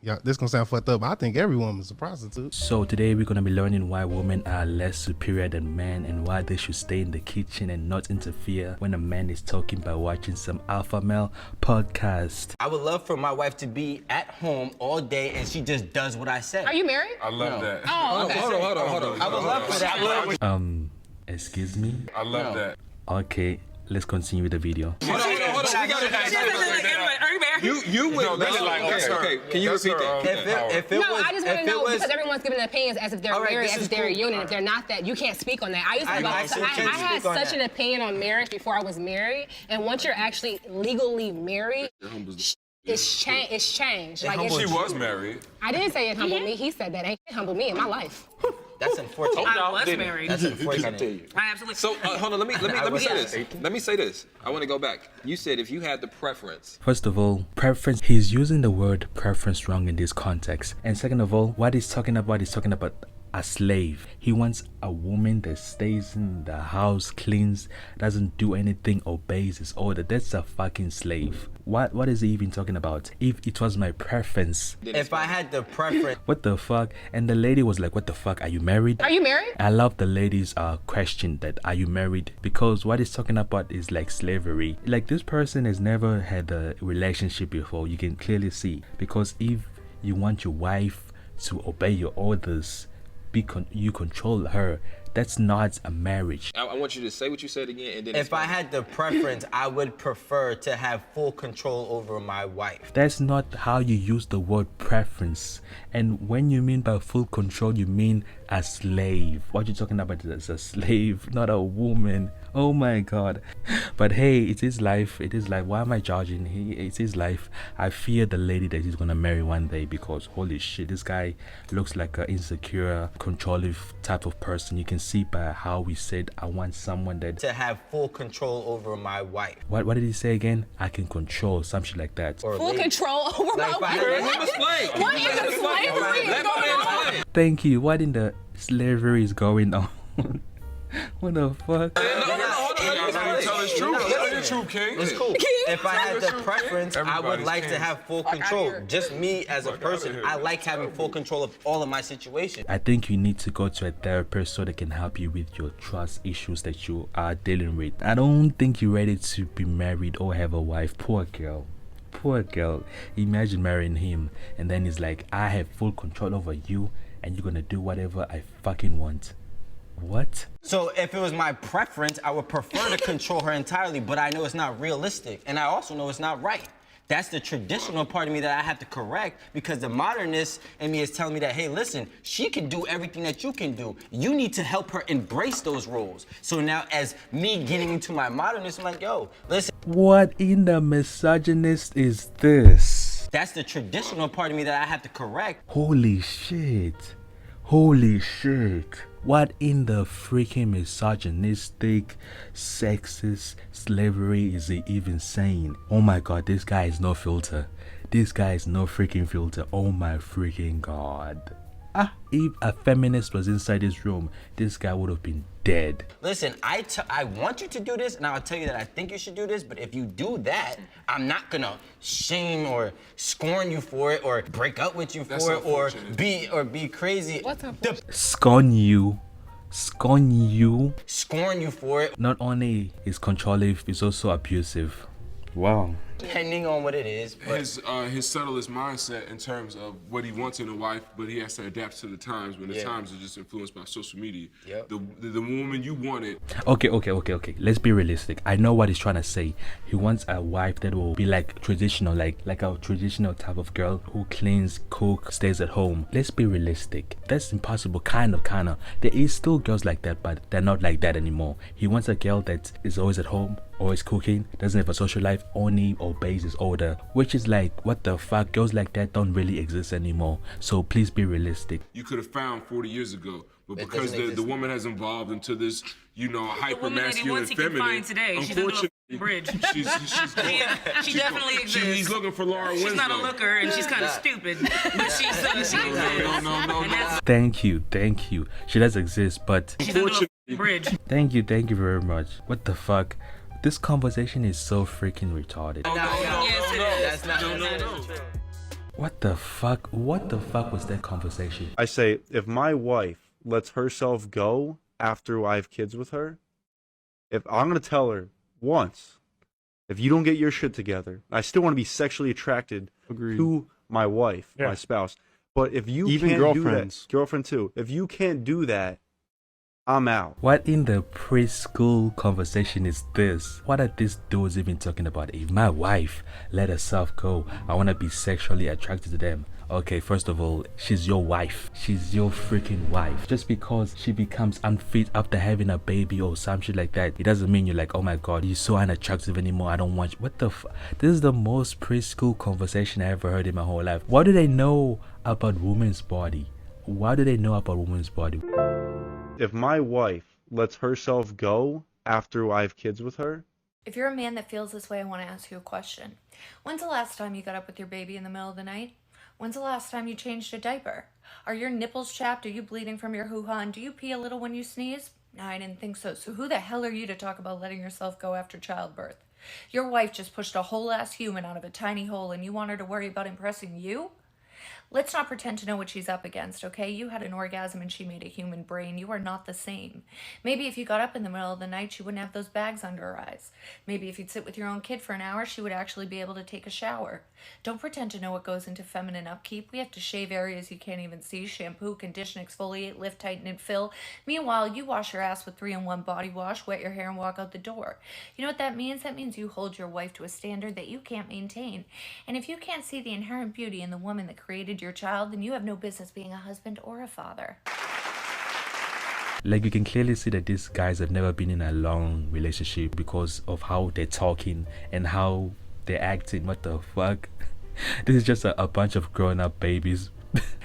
Yeah, this gonna sound fucked up, but I think every woman's a prostitute. So today we're gonna be learning why women are less superior than men and why they should stay in the kitchen and not interfere when a man is talking by watching some alpha male podcast. I would love for my wife to be at home all day and she just does what I say. Are you married? I love that. Oh, okay. Hold on. I would love for that. Excuse me? I love that. Okay, let's continue with the video. Hold on. We gotta You would really like okay. Can you repeat that? If it No, was, I just want to if it know was, because everyone's giving opinions as if they're All right, married, this as is if they're a cool. union. If they're not that, you can't speak on that. I had such an opinion on marriage before I was married, and once you're actually legally married, it's changed. Like She was married. I didn't say it humbled me. He said that. It humbled me in my life. That's unfortunate. I was married. That's unfortunate. I absolutely. So hold on, let me say this. Let me say this. I want to go back. You said if you had the preference. First of all, preference, he's using the word preference wrong in this context. And second of all, what he's talking about a slave. He wants a woman that stays in the house, cleans, doesn't do anything, obeys his order. That's a fucking slave. What is he even talking about? If it was my preference. If I had the preference. What the fuck? And the lady was like, what the fuck? Are you married? Are you married? I love the lady's question that are you married, because what he's talking about is like slavery. Like this person has never had a relationship before. You can clearly see, because if you want your wife to obey your orders, you control her, that's not a marriage. I want you to say what you said again, and then. If I had the preference, I would prefer to have full control over my wife. That's not how you use the word preference. And when you mean by full control, you mean a slave. What you're talking about is a slave, not a woman. Oh my god. But hey, it is life. It is life. Why am I judging? It's his life. I fear the lady that he's gonna marry one day, because holy shit, this guy looks like an insecure, controlling type of person. You can see by how he said, I want someone that To have full control over my wife. what did he say again? I can control, some shit like that. Or Full lady. control over my Like, wife. let him explain. What is slavery Let my going man on? explain. Thank you. What in the slavery is going on? What the fuck? Tell us true. Tell the truth, King. It's cool. If I had the preference, I would Everybody's like to king. have full control. Just me as a person, I like having full control of all of my situations. I think you need to go to a therapist so they can help you with your trust issues that you are dealing with. I don't think you're ready to be married or have a wife. Poor girl. Poor girl. Imagine marrying him and then he's like, I have full control over you and you're gonna do whatever I fucking want. What? So if it was my preference, I would prefer to control her entirely, but I know it's not realistic. And I also know it's not right. That's the traditional part of me that I have to correct, because the modernist in me is telling me that, hey, listen, she can do everything that you can do. You need to help her embrace those roles. So now as me getting into my modernist, I'm like, yo, listen. What in the misogynist is this? That's the traditional part of me that I have to correct. Holy shit. Holy shit. What in the freaking misogynistic, sexist slavery is he even saying? Oh my god, this guy is no filter. This guy is no freaking filter. Oh my freaking god. If a feminist was inside this room, this guy would have been dead. Listen, I want you to do this, and I'll tell you that I think you should do this, but if you do that, I'm not gonna shame or scorn you for it, or break up with you for it, or be crazy. What's up? Scorn you. Scorn you. Scorn you for it. Not only is controlling, he's also abusive. Wow. Depending on what it is, but His subtlest mindset in terms of what he wants in a wife, but he has to adapt to the times when the times are just influenced by social media. Yep. The woman you wanted. Okay. Let's be realistic. I know what he's trying to say. He wants a wife that will be like traditional, like a traditional type of girl who cleans, cooks, stays at home. Let's be realistic. That's impossible. Kind of. There is still girls like that, but they're not like that anymore. He wants a girl that is always at home, always cooking, doesn't have a social life, only obeys his order, which is like, what the fuck? Girls like that don't really exist anymore. So please be realistic. You could have found 40 years ago, but It because doesn't the woman has evolved into this, hyper masculine he feminine. can find today. She's under a bridge. she's She definitely exists. He's looking for Laura Winslow. She's not a looker, and she's kind of stupid, but she exists. No. Thank you. She does exist, but She's under a bridge. thank you very much. What the fuck? This conversation is so freaking retarded. Yes, it is. That's not true. What the fuck? What the fuck was that conversation? I say, if my wife lets herself go after I have kids with her, if I'm gonna tell her once, if you don't get your shit together, I still want to be sexually attracted to my wife, my spouse. But if you even can't girlfriends, do that, girlfriend too, if you can't do that, I'm out. What in the preschool conversation is this? What are these dudes even talking about? If my wife let herself go, I want to be sexually attracted to them. Okay, first of all, she's your wife. She's your freaking wife. Just because she becomes unfit after having a baby or some shit like that, it doesn't mean you're like, oh my god, you're so unattractive anymore. I don't want you. What the fuck? This is the most preschool conversation I ever heard in my whole life. What do they know about women's body? What do they know about women's body? If my wife lets herself go after I have kids with her. If you're a man that feels this way, I want to ask you a question. When's the last time you got up with your baby in the middle of the night? When's the last time you changed a diaper? Are your nipples chapped? Are you bleeding from your hoo-ha? And do you pee a little when you sneeze? No, I didn't think so. So who the hell are you to talk about letting yourself go after childbirth? Your wife just pushed a whole ass human out of a tiny hole and you want her to worry about impressing you? Let's not pretend to know what she's up against, okay? You had an orgasm and she made a human brain. You are not the same. Maybe if you got up in the middle of the night, she wouldn't have those bags under her eyes. Maybe if you'd sit with your own kid for an hour, she would actually be able to take a shower. Don't pretend to know what goes into feminine upkeep. We have to shave areas you can't even see, shampoo, condition, exfoliate, lift, tighten, and fill. Meanwhile, you wash your ass with 3-in-1 body wash, wet your hair, and walk out the door. You know what that means? That means you hold your wife to a standard that you can't maintain. And if you can't see the inherent beauty in the woman that created your child, then you have no business being a husband or a father. Like, you can clearly see that these guys have never been in a long relationship because of how they're talking and how they're acting. What the fuck? This is just a bunch of grown-up babies.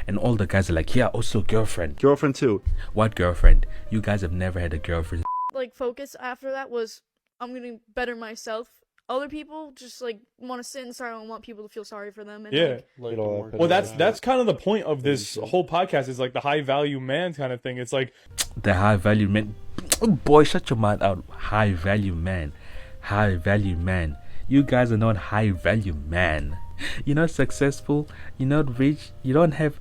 And all the guys are like, yeah, also girlfriend. Girlfriend too. What girlfriend? You guys have never had a girlfriend. Like, focus after that was, I'm gonna better myself. Other people just like want to sit in silence and want people to feel sorry for them. And, well, that's kind of the point of this whole podcast, is like the high value man kind of thing. It's like the high value man. Oh boy, shut your mouth out. High value man. High value man. You guys are not high value man. You're not successful. You're not rich. You don't have.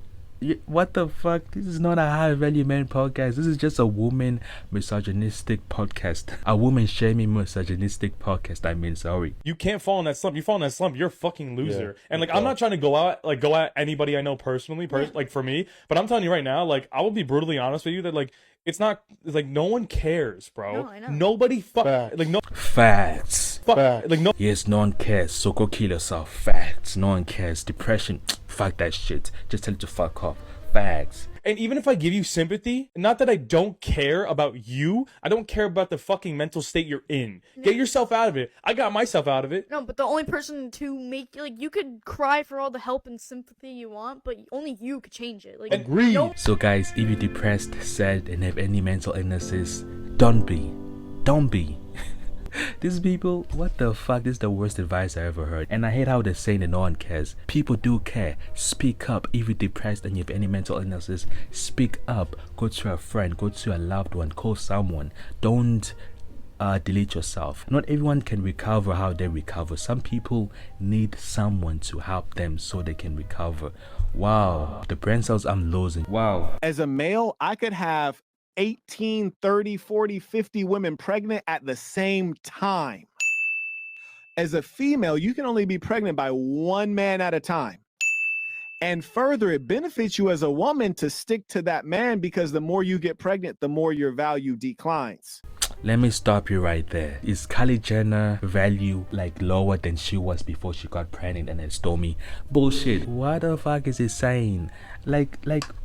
What the fuck? This is not a high value man podcast. This is just a woman misogynistic podcast. A woman shaming misogynistic podcast. I mean, sorry. You can't fall in that slump. You fall in that slump, you're a fucking loser. And like, I'm not trying to go at anybody I know personally, like for me, but I'm telling you right now, like, I will be brutally honest with you that like, it's like no one cares, bro. No, I know. Nobody like no facts. Like no. Yes, no one cares. So go kill yourself. Facts. No one cares. Depression. Fuck that shit. Just tell it to fuck off. Facts. And even if I give you sympathy, not that I don't care about you, I don't care about the fucking mental state you're in. Get yourself out of it. I got myself out of it. No, but the only person to make, like, you could cry for all the help and sympathy you want, but only you could change it. Like, agreed. So guys, if you're depressed, sad, and have any mental illnesses, don't be. Don't be. These people, what the fuck? This is the worst advice I ever heard. And I hate how they're saying that no one cares. People do care. Speak up. If you're depressed and you have any mental illnesses, speak up. Go to a friend, go to a loved one, call someone. Don't delete yourself. Not everyone can recover how they recover. Some people need someone to help them so they can recover. Wow, the brain cells I'm losing. Wow. As a male, I could have 18, 30, 40, 50 women pregnant at the same time. As a female, you can only be pregnant by one man at a time. And further, it benefits you as a woman to stick to that man, because the more you get pregnant, the more your value declines. Let me stop you right there. Is Kylie Jenner value like lower than she was before she got pregnant and then Stormy? Bullshit. What the fuck is it saying? Like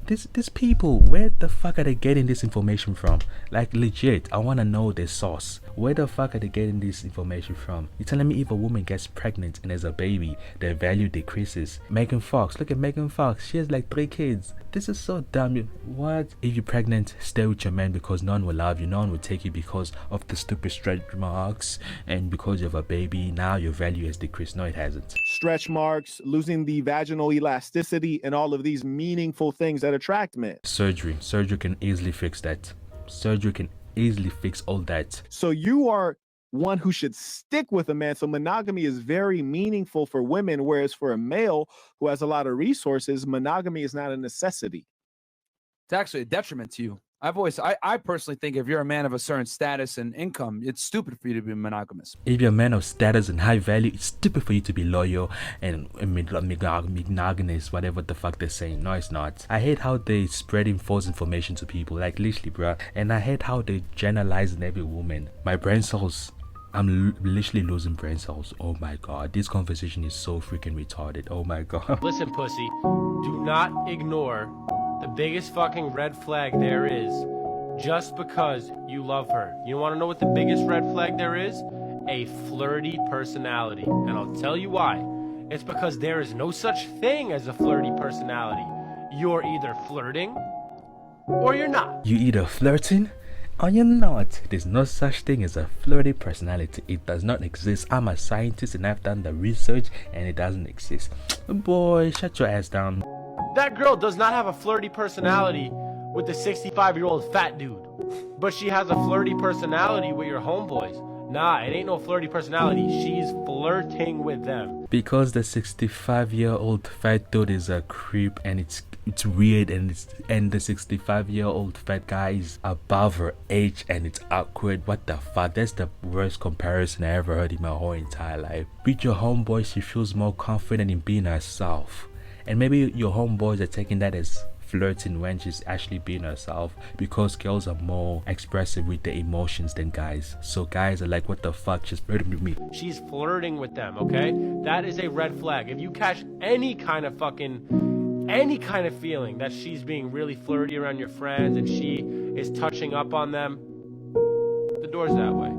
these people, where the fuck are they getting this information from? Like, legit, I want to know their source. Where the fuck are they getting this information from? You're telling me if a woman gets pregnant and has a baby, their value decreases? Megan Fox, look at Megan Fox. She has like 3 kids. This is so dumb. What? If you're pregnant, stay with your man because no one will love you. No one will take you because of the stupid stretch marks. And because you have a baby, now your value has decreased. No, it hasn't. Stretch marks, losing the vaginal elasticity, and all of these meaningful things that attract men. Surgery can easily fix that. Surgery can easily fix all that. So you are one who should stick with a man. So monogamy is very meaningful for women, whereas for a male who has a lot of resources, monogamy is not a necessity. It's actually a detriment to you. I personally think if you're a man of a certain status and income, it's stupid for you to be monogamous. If you're a man of status and high value, it's stupid for you to be loyal and monogamous, whatever the fuck they're saying. No, it's not. I hate how they spreading false information to people, like literally, bruh. And I hate how they generalizing every woman. My brain cells, I'm literally losing brain cells. Oh my god, this conversation is so freaking retarded. Oh my god. Listen, pussy, do not ignore the biggest fucking red flag there is just because you love her. You want to know what the biggest red flag there is? A flirty personality. And I'll tell you why. It's because there is no such thing as a flirty personality. You're either flirting or you're not. You either flirting or you're not. There's no such thing as a flirty personality. It does not exist. I'm a scientist and I've done the research and it doesn't exist. Boy, shut your ass down. That girl does not have a flirty personality with the 65-year-old fat dude. But she has a flirty personality with your homeboys. Nah, it ain't no flirty personality. She's flirting with them. Because the 65-year-old fat dude is a creep and it's weird and the 65-year-old fat guy is above her age and it's awkward. What the fuck? That's the worst comparison I ever heard in my whole entire life. With your homeboy, she feels more confident in being herself. And maybe your homeboys are taking that as flirting when she's actually being herself, because girls are more expressive with their emotions than guys. So guys are like, what the fuck, she's flirting with me. She's flirting with them, okay? That is a red flag. If you catch any kind of feeling that she's being really flirty around your friends and she is touching up on them, the door's that way.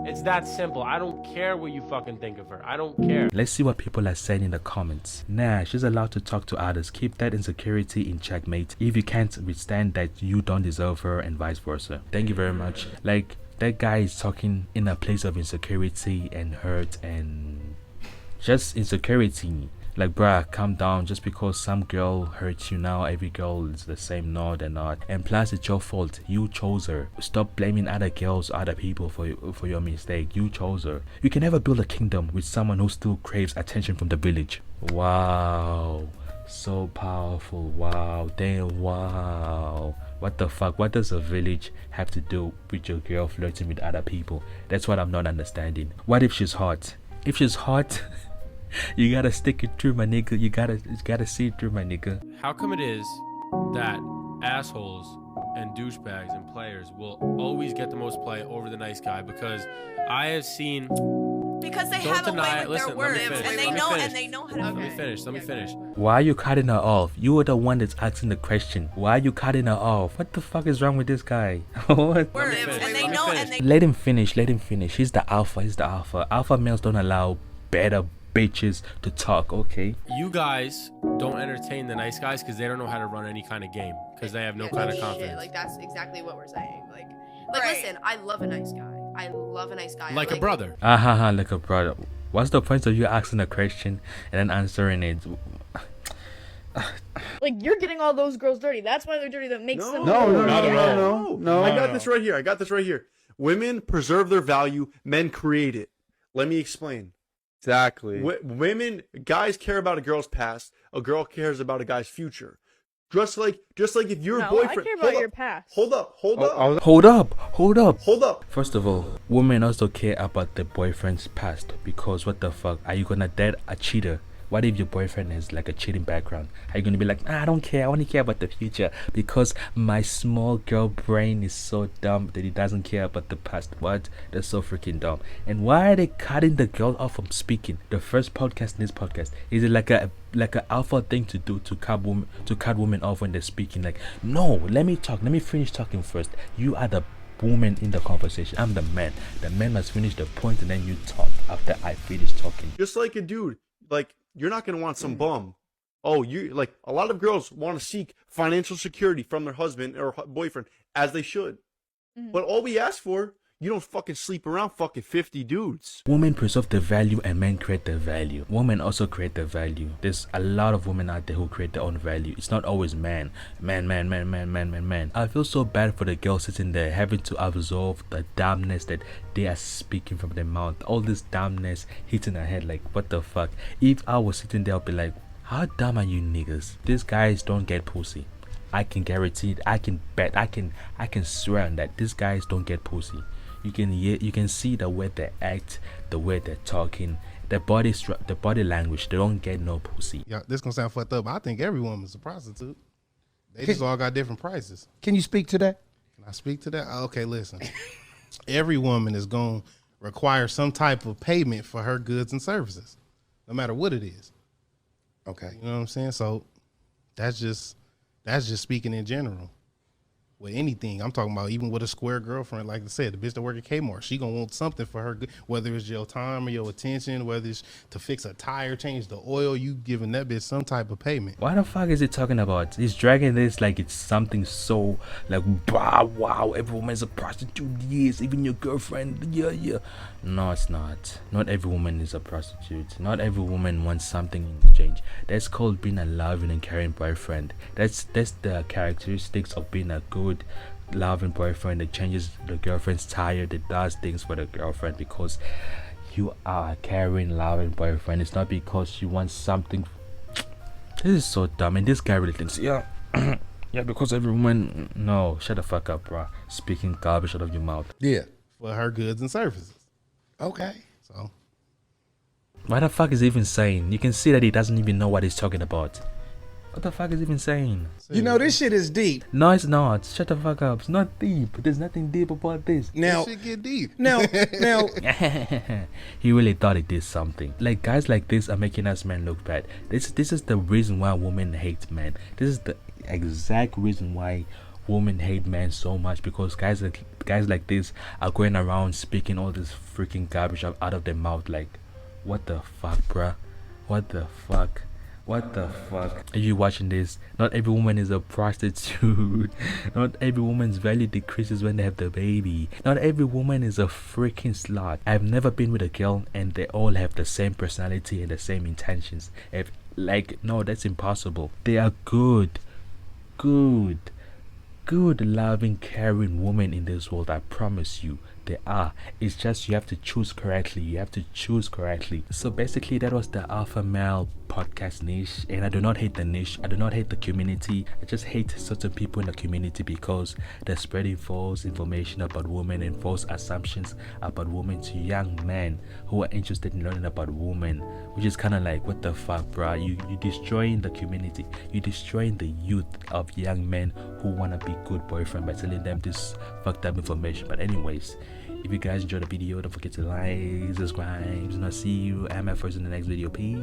It's that simple. I don't care what you fucking think of her. I don't care. Let's see what people are saying in the comments. Nah, she's allowed to talk to others. Keep that insecurity in check, mate. If you can't withstand that, you don't deserve her, and vice versa. Thank you very much. Like, that guy is talking in a place of insecurity and hurt and just insecurity. Like, bruh, calm down. Just because some girl hurts you now, every girl is the same. No, they're not. And plus, it's your fault. You chose her. Stop blaming other girls, other people for your mistake. You chose her. You can never build a kingdom with someone who still craves attention from the village. Wow. So powerful. Wow. Damn. Wow. What the fuck? What does a village have to do with your girl flirting with other people? That's what I'm not understanding. What if she's hot? If she's hot... You gotta stick it through, my nigga. You gotta see it through, my nigga. How come it is that assholes and douchebags and players will always get the most play over the nice guy? Because I have seen... Because they have a way with their words, and they know how to... Let me finish. Why are you cutting her off? You were the one that's asking the question. Why are you cutting her off? What the fuck is wrong with this guy? What? Let him finish. He's the alpha. Alpha males don't allow better bitches to talk, okay? You guys don't entertain the nice guys because they don't know how to run any kind of game, because they have no kind of confidence. Shit. Like, that's exactly what we're saying. Like listen, I love a nice guy. Like a brother. Like a brother. What's the point of you asking a question and then answering it? Like, you're getting all those girls dirty. That's why they're dirty. That makes them... No. I got this right here. Women preserve their value. Men create it. Let me explain. Exactly. Guys care about a girl's past. A girl cares about a guy's future. Just like if your boyfriend... I care about your past. Hold up. First of all, women also care about their boyfriend's past, because what the fuck? Are you gonna date a cheater? What if your boyfriend has like a cheating background? Are you gonna be like, I don't care, I only care about the future because my small girl brain is so dumb that it doesn't care about the past? What? That's so freaking dumb. And why are they cutting the girl off from speaking? The first podcast in this podcast, is it like a alpha thing to do, to cut women off when they're speaking? Like, no, let me finish talking first. You are the woman in the conversation. I'm the man. The man must finish the point and then you talk after I finish talking. Just like a dude, like, you're not going to want some bum. Oh, a lot of girls want to seek financial security from their husband or boyfriend, as they should. But all we ask for You don't fucking sleep around fucking 50 dudes. Women preserve the value and men create the value. Women also create the value. There's a lot of women out there who create their own value. It's not always man. I feel so bad for the girl sitting there having to absorb the dumbness that they are speaking from their mouth. All this dumbness hitting her head like, what the fuck? If I was sitting there, I'd be like, how dumb are you niggas? These guys don't get pussy. I can guarantee it. I can bet. I can swear on that. These guys don't get pussy. You can see the way they act, the way they're talking, the body language. They don't get no pussy. Yeah, this gonna sound fucked up, but I think every woman's a prostitute. They just all got different prices. Can you speak to that? Can I speak to that? Okay, listen. Every woman is gonna require some type of payment for her goods and services, no matter what it is. Okay. You know what I'm saying? So that's just speaking in general. With anything, I'm talking about even with a square girlfriend, like I said, the bitch that work at Kmart, she gonna want something for her, whether it's your time or your attention, whether it's to fix a tire, change the oil, you giving that bitch some type of payment. What the fuck is he talking about? He's dragging this like it's something so like, wow, every woman is a prostitute. Yes, even your girlfriend. Yeah. No, it's not. Not every woman is a prostitute. Not every woman wants something in exchange. That's called being a loving and caring boyfriend. That's the characteristics of being a good loving boyfriend that changes the girlfriend's tire, that does things for the girlfriend because you are a caring, loving boyfriend. It's not because you want something. This is so dumb, and this guy really thinks, yeah, because every woman. No, shut the fuck up, bro. Speaking garbage out of your mouth. Yeah, for her goods and services. Okay. So what the fuck is he even saying? You can see that he doesn't even know what he's talking about. What the fuck is he even saying? You know, this shit is deep. No, it's not. Shut the fuck up. It's not deep. There's nothing deep about this. Now, this shit get deep. Now. He really thought he did something. Like, guys like this are making us men look bad. This is the reason why women hate men. This is the exact reason why women hate men so much, because guys like this are going around speaking all this freaking garbage out of their mouth. Like, what the fuck, bruh? What the fuck? What the fuck? Are you watching this? Not every woman is a prostitute. Not every woman's value decreases when they have the baby. Not every woman is a freaking slut. I've never been with a girl and they all have the same personality and the same intentions. No, that's impossible. They are good, loving, caring women in this world. I promise you. They are. It's just you have to choose correctly. So basically that was the alpha male podcast niche, and I do not hate the niche. I do not hate the community. I just hate certain people in the community because they're spreading false information about women and false assumptions about women to young men who are interested in learning about women, which is kind of like, what the fuck, bruh? You destroying the community. You're destroying the youth of young men who want to be good boyfriend by telling them this fucked up information. But anyways, if you guys enjoyed the video, don't forget to like, subscribe, and I'll see you at my first in the next video. Peace.